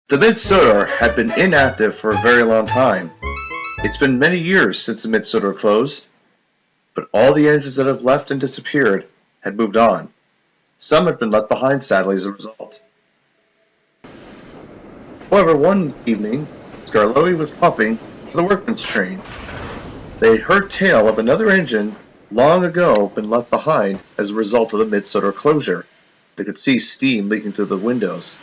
The Mid Sodor had been inactive for a very long time. It's been many years since the Mid Sodor closed, but all the engines that have left and disappeared had moved on. Some had been left behind, sadly, as a result. However, one evening, Skarloey was puffing for the workman's train. They had heard tale of another engine long ago been left behind as a result of the Mid Sodor closure. They could see steam leaking through the windows.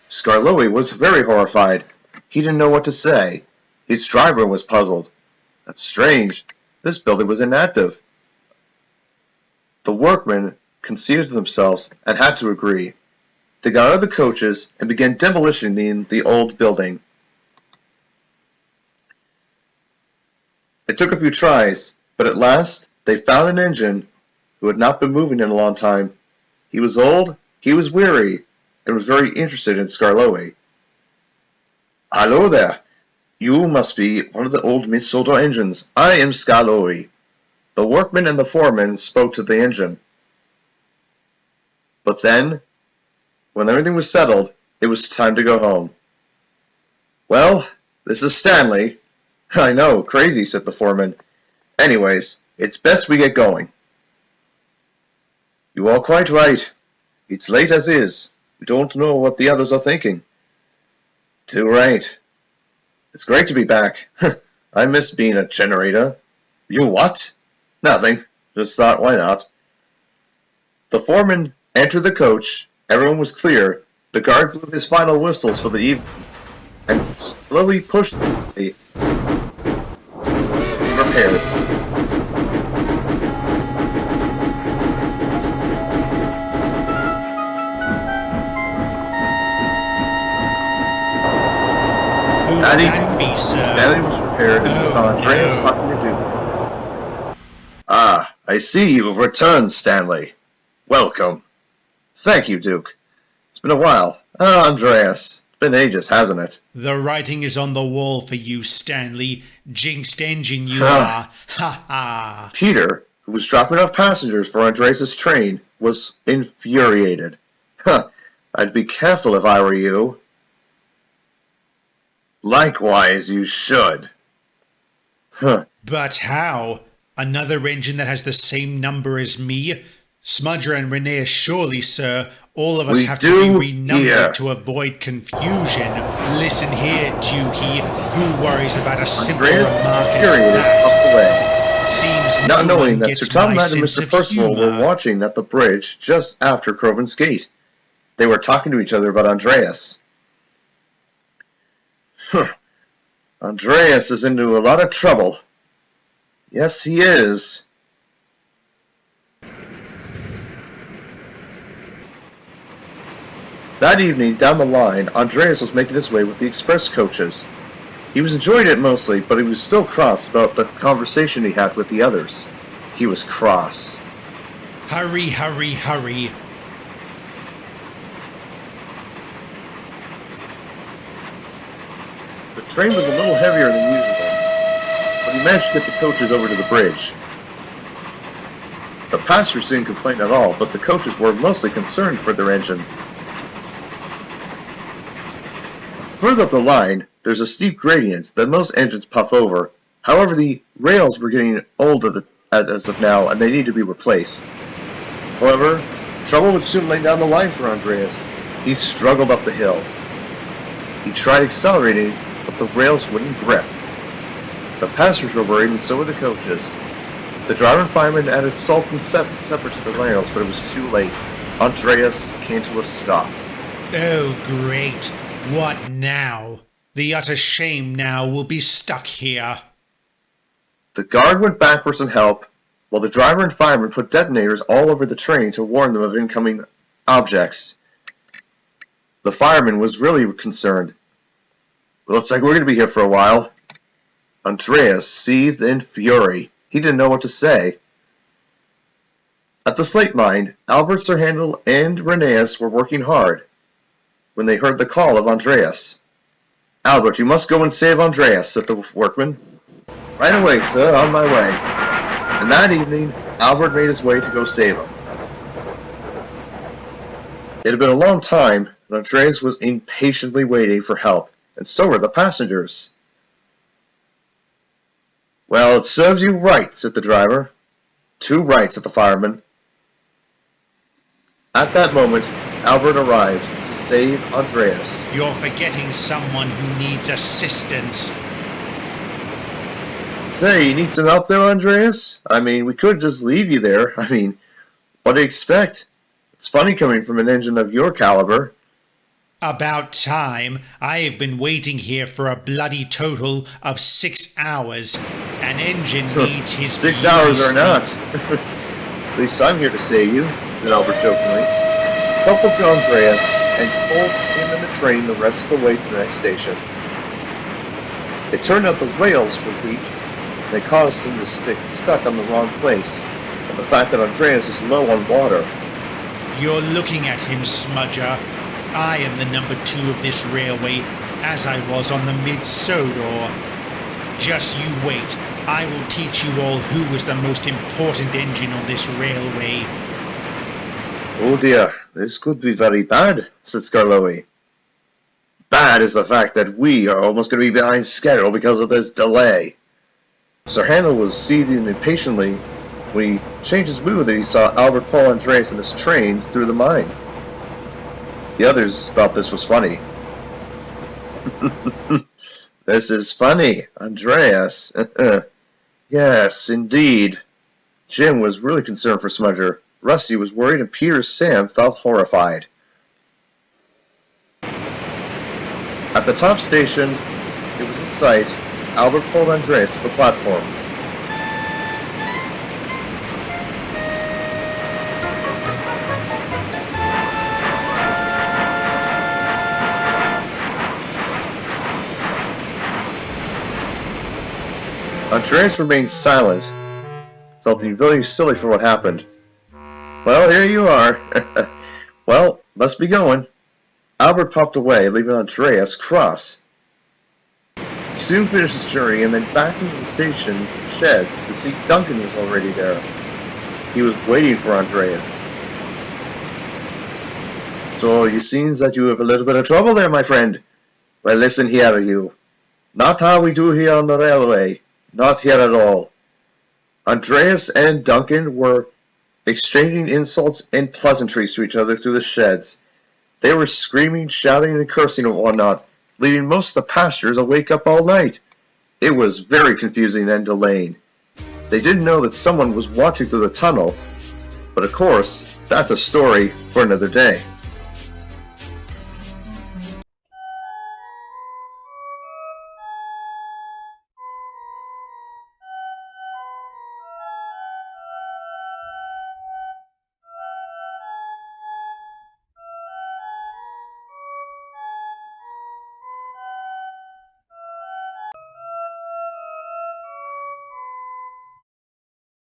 Skarloey was very horrified. He didn't know what to say. His driver was puzzled. That's strange. This building was inactive. The workmen conceded to themselves and had to agree. They got out of the coaches and began demolishing the old building. It took a few tries, but at last they found an engine who had not been moving in a long time. He was old, he was weary, and was very interested in Skarloey. "Hello there. You must be one of the Old Mid Sodor engines. I am Skarloey." The workman and the foreman spoke to the engine. But then, when everything was settled, it was time to go home. "Well, this is Stanley." "I know, crazy," said the foreman. "Anyways, it's best we get going." "You are quite right. It's late as is. We don't know what the others are thinking." "Too right. It's great to be back. I miss being a generator." "You what?" "Nothing. Just thought, why not?" The foreman entered the coach. Everyone was clear. The guard blew his final whistles for the evening, and slowly pushed the repaired. Stanley was repaired and saw Andreas talking to Duke. "Ah, I see you have returned, Stanley. Welcome." "Thank you, Duke. It's been a while. Andreas, it's been ages, hasn't it?" "The writing is on the wall for you, Stanley. Jinxed Engine you are. Ha ha." Peter, who was dropping off passengers for Andreas' train, was infuriated. "I'd be careful if I were you." "Likewise, you should." "But how? Another engine that has the same number as me? Smudger and Renee, surely, sir. All of us have to be renumbered to avoid confusion. Listen here, Dukey. Who worries about a simple remark as that? Seems not knowing that Sir Tom and sense Mr. Percival were watching at the bridge just after Croven's Gate. They were talking to each other about Andreas. "Andreas is into a lot of trouble." "Yes, he is." That evening, down the line, Andreas was making his way with the express coaches. He was enjoying it mostly, but he was still cross about the conversation he had with the others. He was cross. Hurry, hurry, hurry. The train was a little heavier than usual, but he managed to get the coaches over to the bridge. The passengers didn't complain at all, but the coaches were mostly concerned for their engine. Further up the line, there's a steep gradient that most engines puff over. However, the rails were getting old as of now, and they need to be replaced. However, trouble would soon lay down the line for Andreas. He struggled up the hill. He tried accelerating, but the rails wouldn't grip. The passengers were worried, and so were the coaches. The driver and fireman added salt and pepper to the rails, but it was too late. Andreas came to a stop. "Oh, great. What now? The utter shame now will be stuck here." The guard went back for some help, while the driver and fireman put detonators all over the train to warn them of incoming objects. The fireman was really concerned. "Looks like we're going to be here for a while." Andreas seethed in fury. He didn't know what to say. At the slate mine, Albert, Sir Handel, and Reneus were working hard when they heard the call of Andreas. "Albert, you must go and save Andreas," said the workman. "Right away, sir, on my way." And that evening, Albert made his way to go save him. It had been a long time and Andreas was impatiently waiting for help, and so were the passengers. "Well, it serves you right," said the driver. "Two right," said the fireman. At that moment, Albert arrived to save Andreas. "You're forgetting someone who needs assistance." "Say, you need some help there, Andreas? I mean, we could just leave you there. I mean, what do you expect? It's funny coming from an engine of your caliber." "About time. I have been waiting here for a bloody total of 6 hours. An engine needs his 6 hours or not. At least I'm here to save you," said Albert jokingly. Coupled to Andreas and pulled him in the train the rest of the way to the next station. It turned out the rails were weak, and they caused him to stick stuck on the wrong place, and the fact that Andreas was low on water. "You're looking at him, Smudger. I am the number 2 of this railway, as I was on the Mid Sodor. Just you wait. I will teach you all who is the most important engine on this railway." "Oh dear, this could be very bad," said Skarloey. "Bad is the fact that we are almost going to be behind schedule because of this delay." Sir Handel was seething impatiently when he changed his mood that he saw Albert pull Andreas in his train through the mine. The others thought this was funny. "This is funny, Andreas." "Yes, indeed." Jim was really concerned for Smudger. Rusty was worried, and Peter and Sam felt horrified. At the top station, it was in sight as Albert pulled Andreas to the platform. Andreas remained silent, feeling very silly for what happened. "Well, here you are." "Well, must be going." Albert puffed away, leaving Andreas cross. He soon finished his journey and then back into the station sheds to see Duncan was already there. He was waiting for Andreas. "So, you seems that you have a little bit of trouble there, my friend. Well, listen here, you. Not how we do here on the railway. Not here at all." Andreas and Duncan were exchanging insults and pleasantries to each other through the sheds. They were screaming, shouting, and cursing and whatnot, leaving most of the passengers awake up all night. It was very confusing and delaying. They didn't know that someone was watching through the tunnel, but of course, that's a story for another day.